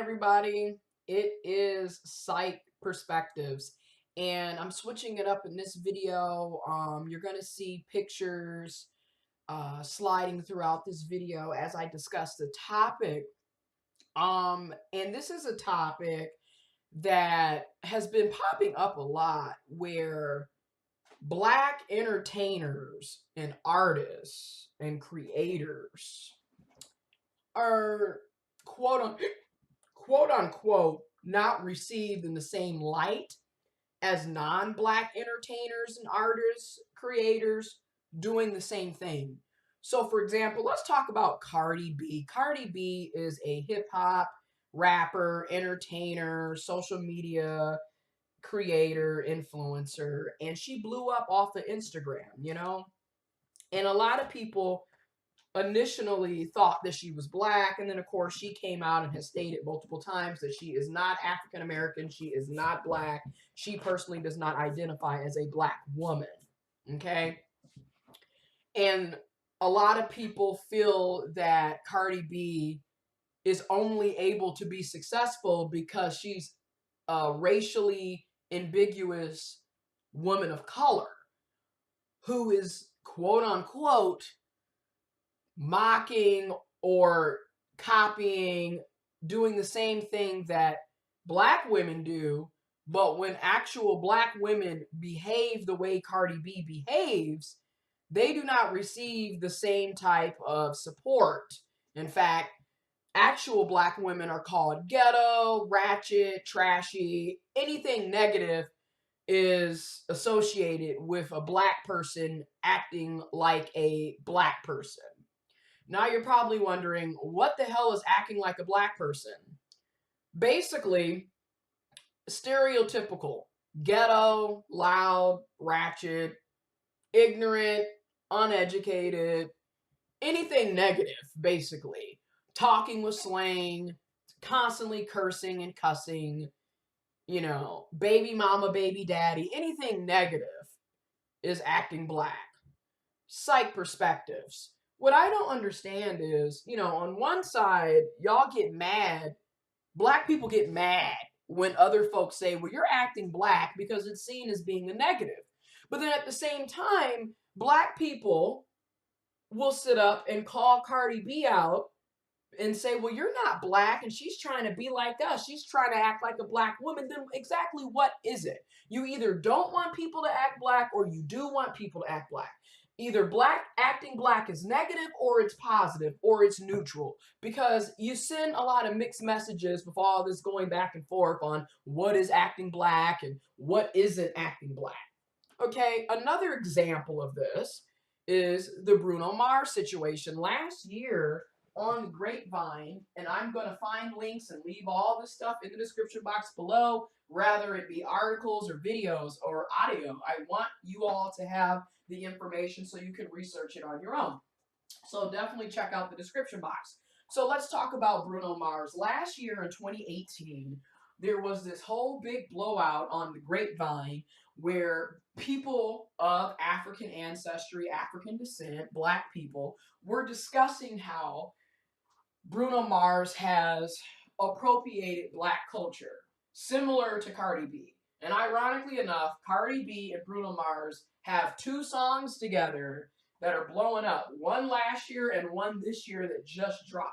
everybody. It is Psych Perspectives, and I'm switching it up in this video. You're going to see pictures sliding throughout this video as I discuss the topic. And this is a topic that has been popping up a lot where Black entertainers and artists and creators are quote quote unquote not received in the same light as non-Black entertainers and artists, creators doing the same thing. So, for example, let's talk about Cardi B. Cardi B is a hip hop rapper, entertainer, social media creator, influencer, and she blew up off of Instagram. And a lot of people initially thought that she was Black, and then of course she came out and has stated multiple times that she is not African American, she is not Black, she personally does not identify as a Black woman. Okay, and a lot of people feel that Cardi B is only able to be successful because she's a racially ambiguous woman of color who is quote unquote mocking or copying, doing the same thing that Black women do, but when actual Black women behave the way Cardi B behaves, they do not receive the same type of support. In fact, actual Black women are called ghetto, ratchet, trashy. Anything negative is associated with a Black person acting like a Black person. Now you're probably wondering, what the hell is acting like a Black person? Basically, stereotypical, ghetto, loud, ratchet, ignorant, uneducated, anything negative, basically. Talking with slang, constantly cursing and cussing, baby mama, baby daddy, anything negative is acting Black. Psych perspectives. What I don't understand is, on one side, y'all get mad, Black people get mad when other folks say, well, you're acting Black because it's seen as being a negative. But then at the same time, Black people will sit up and call Cardi B out and say, well, you're not Black and she's trying to be like us. She's trying to act like a Black woman. Then exactly what is it? You either don't want people to act Black or you do want people to act Black. Either acting Black is negative or it's positive or it's neutral, because you send a lot of mixed messages with all this going back and forth on what is acting Black and what isn't acting Black. Okay, another example of this is the Bruno Mars situation. Last year on the Grapevine, and I'm going to find links and leave all this stuff in the description box below, rather it be articles or videos or audio. I want you all to have the information so you can research it on your own. So definitely check out the description box. So let's talk about Bruno Mars. Last year in 2018, there was this whole big blowout on the Grapevine where people of African ancestry, African descent, Black people, were discussing how Bruno Mars has appropriated Black culture, similar to Cardi B. And ironically enough, Cardi B and Bruno Mars have two songs together that are blowing up. One last year and one this year that just dropped.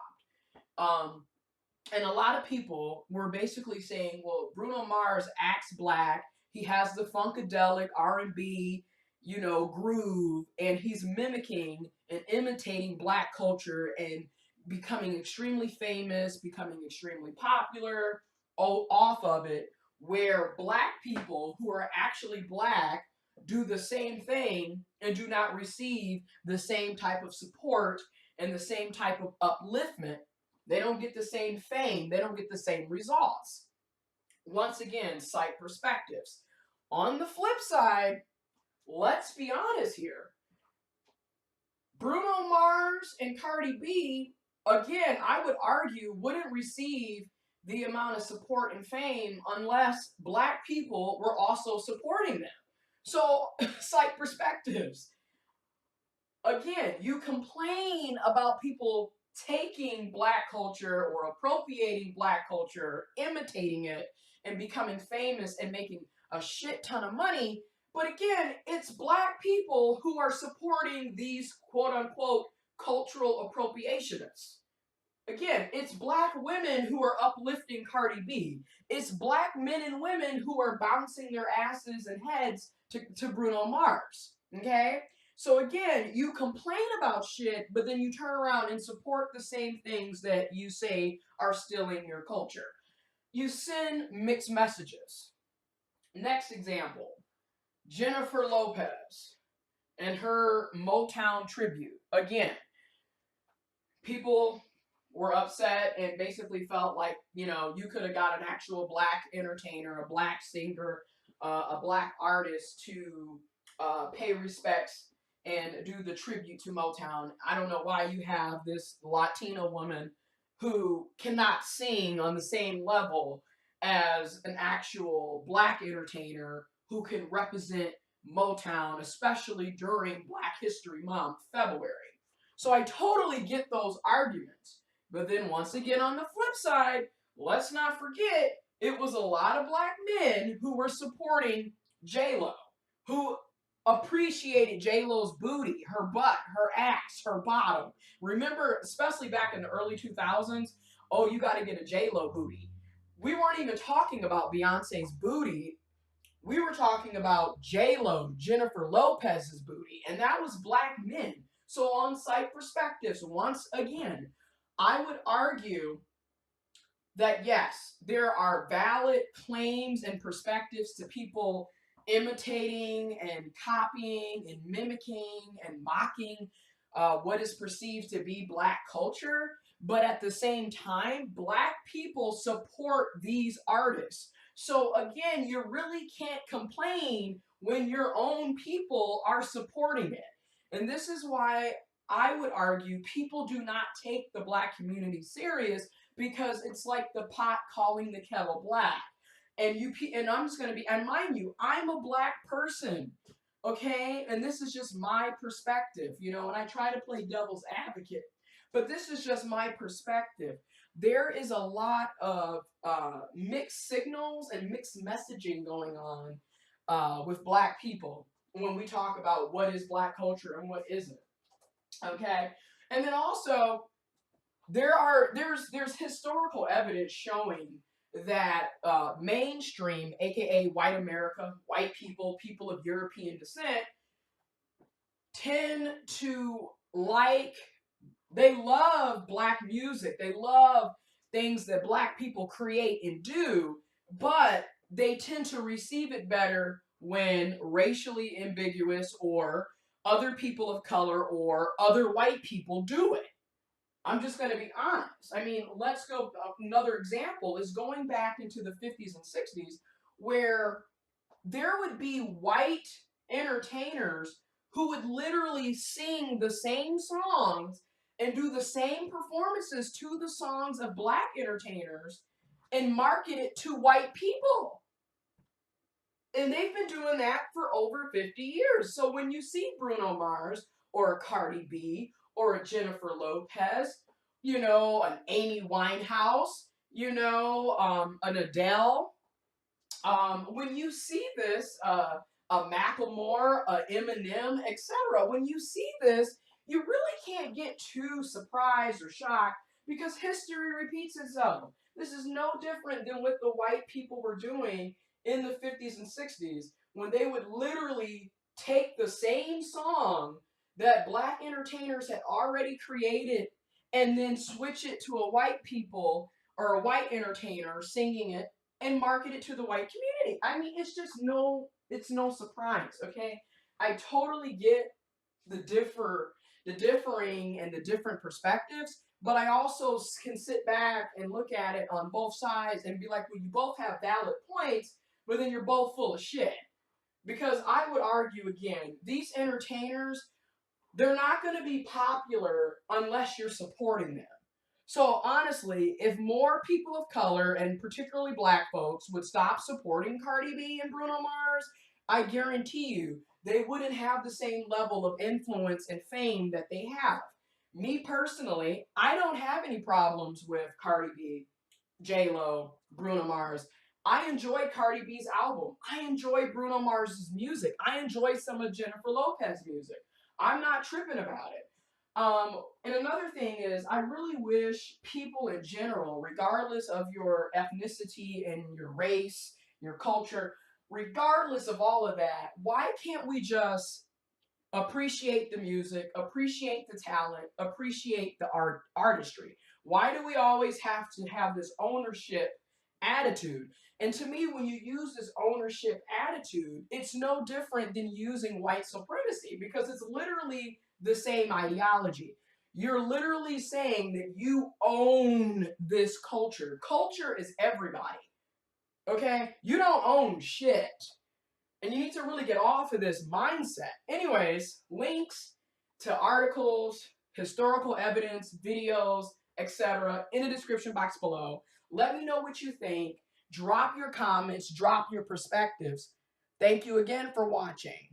And a lot of people were basically saying, well, Bruno Mars acts Black. He has the funkadelic R&B, groove, and he's mimicking and imitating Black culture and becoming extremely famous, becoming extremely popular off of it, where Black people who are actually Black do the same thing and do not receive the same type of support and the same type of upliftment. They don't get the same fame. They don't get the same results. Once again, Psych perspectives. On the flip side, let's be honest here. Bruno Mars and Cardi B, again, I would argue, wouldn't receive the amount of support and fame unless Black people were also supporting them. So, Psych perspectives. Again, you complain about people taking black culture or appropriating black culture, imitating it, and becoming famous and making a shit ton of money. But again, it's black people who are supporting these quote unquote cultural appropriationists. Again, it's black women who are uplifting Cardi B. It's black men and women who are bouncing their asses and heads to Bruno Mars. Okay? So again, you complain about shit, but then you turn around and support the same things that you say are still in your culture. You send mixed messages. Next example, Jennifer Lopez and her Motown tribute. Again, people were upset and basically felt like, you could have got an actual black entertainer, a black singer, a black artist to pay respects and do the tribute to Motown. I don't know why you have this Latina woman who cannot sing on the same level as an actual black entertainer who can represent Motown, especially during Black History Month, February. So I totally get those arguments. But then once again, on the flip side, let's not forget, it was a lot of black men who were supporting J-Lo, who appreciated J-Lo's booty, her butt, her ass, her bottom. Remember, especially back in the early 2000s, oh, you got to get a J-Lo booty. We weren't even talking about Beyonce's booty. We were talking about J-Lo, Jennifer Lopez's booty, and that was black men. So on Psych Perspectives, once again, I would argue that yes, there are valid claims and perspectives to people imitating and copying and mimicking and mocking what is perceived to be black culture. But at the same time, black people support these artists. So again, you really can't complain when your own people are supporting it. And this is why I would argue people do not take the black community serious, because it's like the pot calling the kettle black. And I'm just going to be, and mind you, I'm a black person, okay? And this is just my perspective, and I try to play devil's advocate, but this is just my perspective. There is a lot of mixed signals and mixed messaging going on with black people when we talk about what is black culture and what isn't. Okay, and then also there's historical evidence showing that mainstream, aka white America, white people, people of European descent, tend to they love black music, they love things that black people create and do, but they tend to receive it better when racially ambiguous or other people of color or other white people do it. I'm just going to be honest. I mean, let's go. Another example is going back into the 50s and 60s, where there would be white entertainers who would literally sing the same songs and do the same performances to the songs of black entertainers and market it to white people. And they've been doing that for over 50 years. So when you see Bruno Mars or a Cardi B or a Jennifer Lopez, an Amy Winehouse, an Adele, when you see this, a Macklemore, a Eminem, etc., when you see this, you really can't get too surprised or shocked, because history repeats itself. This is no different than what the white people were doing in the 50s and 60s, when they would literally take the same song that black entertainers had already created and then switch it to a white people or a white entertainer singing it and market it to the white community. I mean, it's no surprise, okay? I totally get the differing and the different perspectives, but I also can sit back and look at it on both sides and be like, well, you both have valid points, but then you're both full of shit. Because I would argue again, these entertainers, they're not going to be popular unless you're supporting them. So honestly, if more people of color, and particularly black folks, would stop supporting Cardi B and Bruno Mars, I guarantee you they wouldn't have the same level of influence and fame that they have. Me personally, I don't have any problems with Cardi B, J-Lo, Bruno Mars. I enjoy Cardi B's album. I enjoy Bruno Mars's music. I enjoy some of Jennifer Lopez's music. I'm not tripping about it. And another thing is, I really wish people in general, regardless of your ethnicity and your race, your culture, regardless of all of that, why can't we just appreciate the music, appreciate the talent, appreciate the artistry? Why do we always have to have this ownership attitude? And to me, when you use this ownership attitude, it's no different than using white supremacy because it's literally the same ideology. You're literally saying that you own this culture. Culture is everybody. Okay? You don't own shit. And you need to really get off of this mindset. Anyways, links to articles, historical evidence, videos, etc. in the description box below. Let me know what you think. Drop your comments, drop your perspectives. Thank you again for watching.